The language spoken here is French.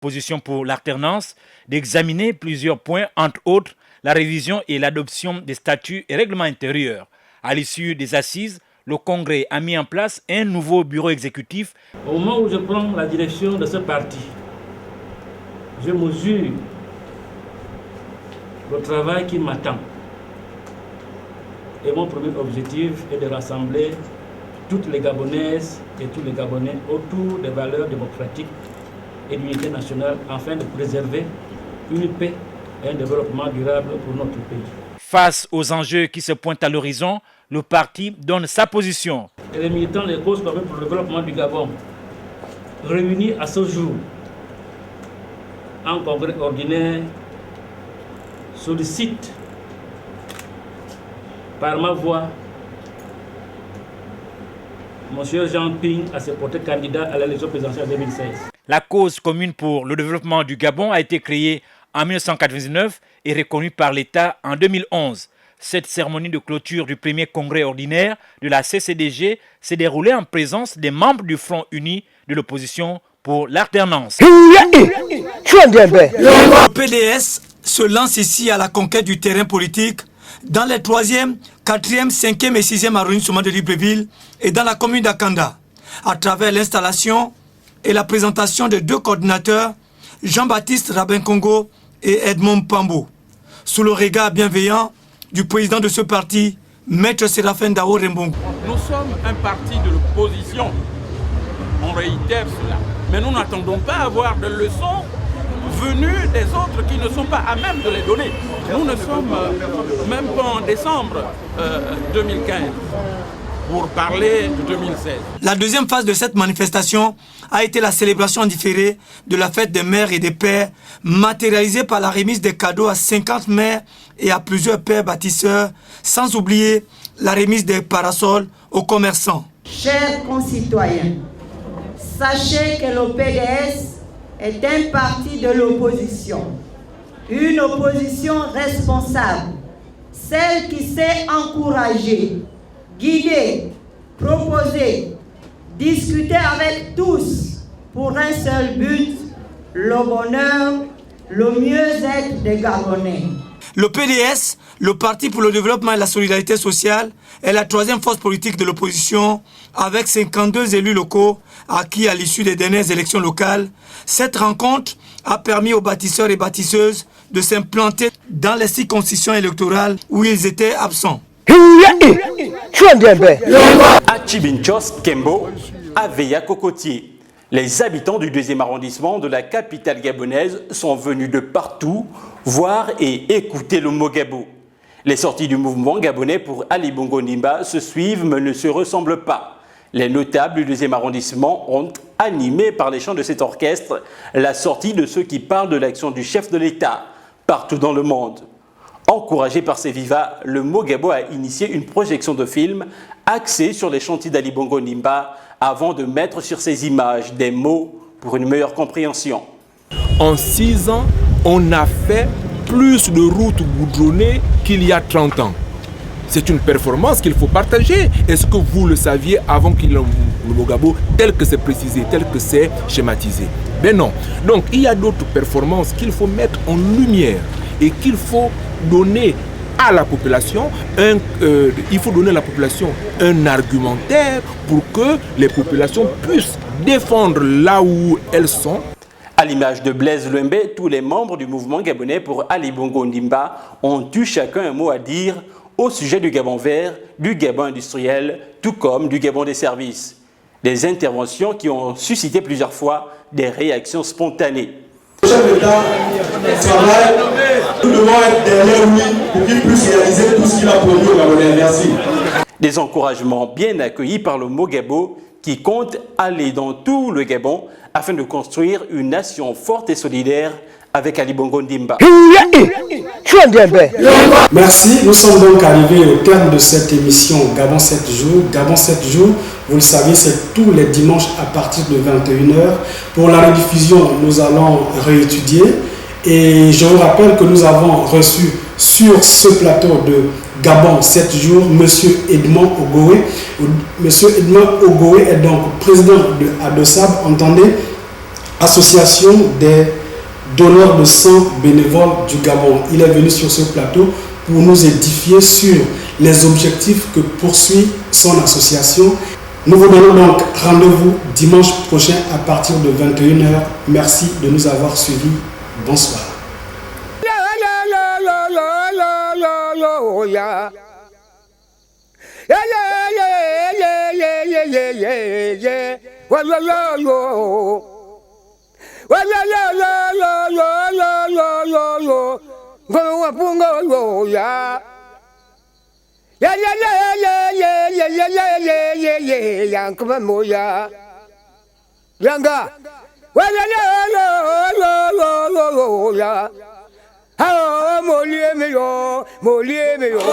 Position pour l'alternance d'examiner plusieurs points, entre autres la révision et l'adoption des statuts et règlements intérieurs. À l'issue des assises, le Congrès a mis en place un nouveau bureau exécutif. Au moment où je prends la direction de ce parti, je mesure le travail qui m'attend. Et mon premier objectif est de rassembler toutes les Gabonaises et tous les Gabonais autour des valeurs démocratiques et d'unité nationale afin de préserver une paix et un développement durable pour notre pays. Face aux enjeux qui se pointent à l'horizon, le parti donne sa position. Et les militants des causes communes pour le développement du Gabon, réunis à ce jour en congrès ordinaire, sollicitent par ma voix M. Jean Ping à se porter candidat à l'élection présidentielle 2016. La cause commune pour le développement du Gabon a été créée en 1999 et reconnue par l'État en 2011. Cette cérémonie de clôture du premier congrès ordinaire de la CCDG s'est déroulée en présence des membres du Front uni de l'opposition pour l'alternance. Le PDS se lance ici à la conquête du terrain politique dans les 3e, 4e, 5e et 6e arrondissements de Libreville et dans la commune d'Akanda, à travers l'installation et la présentation de 2 coordinateurs, Jean-Baptiste Rabin-Congo et Edmond Pambo, sous le regard bienveillant du président de ce parti, Maître Séraphin Dao Rembongo. Nous sommes un parti de l'opposition, on réitère cela, mais nous n'attendons pas à avoir de leçons venues des autres qui ne sont pas à même de les donner. Nous ne sommes même pas en décembre 2015 pour parler de 2016. La deuxième phase de cette manifestation a été la célébration différée de la fête des mères et des pères, matérialisée par la remise des cadeaux à 50 mères et à plusieurs pères bâtisseurs, sans oublier la remise des parasols aux commerçants. Chers concitoyens, sachez que le PDS est un parti de l'opposition, une opposition responsable, celle qui sait encourager, guider, proposer, discuter avec tous pour un seul but, le bonheur, le mieux-être des Gabonais. Le PDS, le Parti pour le développement et la solidarité sociale, est la 3e force politique de l'opposition avec 52 élus locaux acquis à l'issue des dernières élections locales. Cette rencontre a permis aux bâtisseurs et bâtisseuses de s'implanter dans les circonscriptions électorales où ils étaient absents. À Chibinchos, Kembo, à Veya Cocotier, les habitants du 2e arrondissement de la capitale gabonaise sont venus de partout voir et écouter le Mogabo. Les sorties du mouvement gabonais pour Ali Bongo Ndimba se suivent mais ne se ressemblent pas. Les notables du 2e arrondissement ont animé par les chants de cet orchestre la sortie de ceux qui parlent de l'action du chef de l'État partout dans le monde. Encouragé par ces vivas, le Mogabo a initié une projection de film axée sur les chantiers d'Ali Bongo Ndimba avant de mettre sur ces images des mots pour une meilleure compréhension. En 6 ans, on a fait plus de routes goudronnées qu'il y a 30 ans. C'est une performance qu'il faut partager. Est-ce que vous le saviez avant qu'il le Mogabo, tel que c'est précisé, tel que c'est schématisé? Ben non. Donc il y a d'autres performances qu'il faut mettre en lumière et qu'il faut donner à la population il faut donner à la population un argumentaire pour que les populations puissent défendre là où elles sont. À l'image de Blaise Lembe, tous les membres du mouvement gabonais pour Ali Bongo Ndimba ont eu chacun un mot à dire au sujet du Gabon vert, du Gabon industriel, tout comme du Gabon des services. Des interventions qui ont suscité plusieurs fois des réactions spontanées. Le chef d'État travaille, nous devons être derrière lui pour qu'il puisse réaliser tout ce qu'il a promis au Gabonais. Merci. Des encouragements bien accueillis par le Mogabo qui compte aller dans tout le Gabon afin de construire une nation forte et solidaire avec Ali Bongo Ndimba. Merci, nous sommes donc arrivés au terme de cette émission Gabon 7 jours. Gabon 7 jours, vous le savez, c'est tous les dimanches à partir de 21h. Pour la rediffusion, nous allons réétudier. Et je vous rappelle que nous avons reçu sur ce plateau de Gabon 7 jours, M. Edmond Ogoré. M. Edmond Ogoré est donc président de Adosab, entendez, association des donneurs de sang bénévoles du Gabon. Il est venu sur ce plateau pour nous édifier sur les objectifs que poursuit son association. Nous vous donnons donc rendez-vous dimanche prochain à partir de 21h. Merci de nous avoir suivis. Bonsoir. Molie me yo,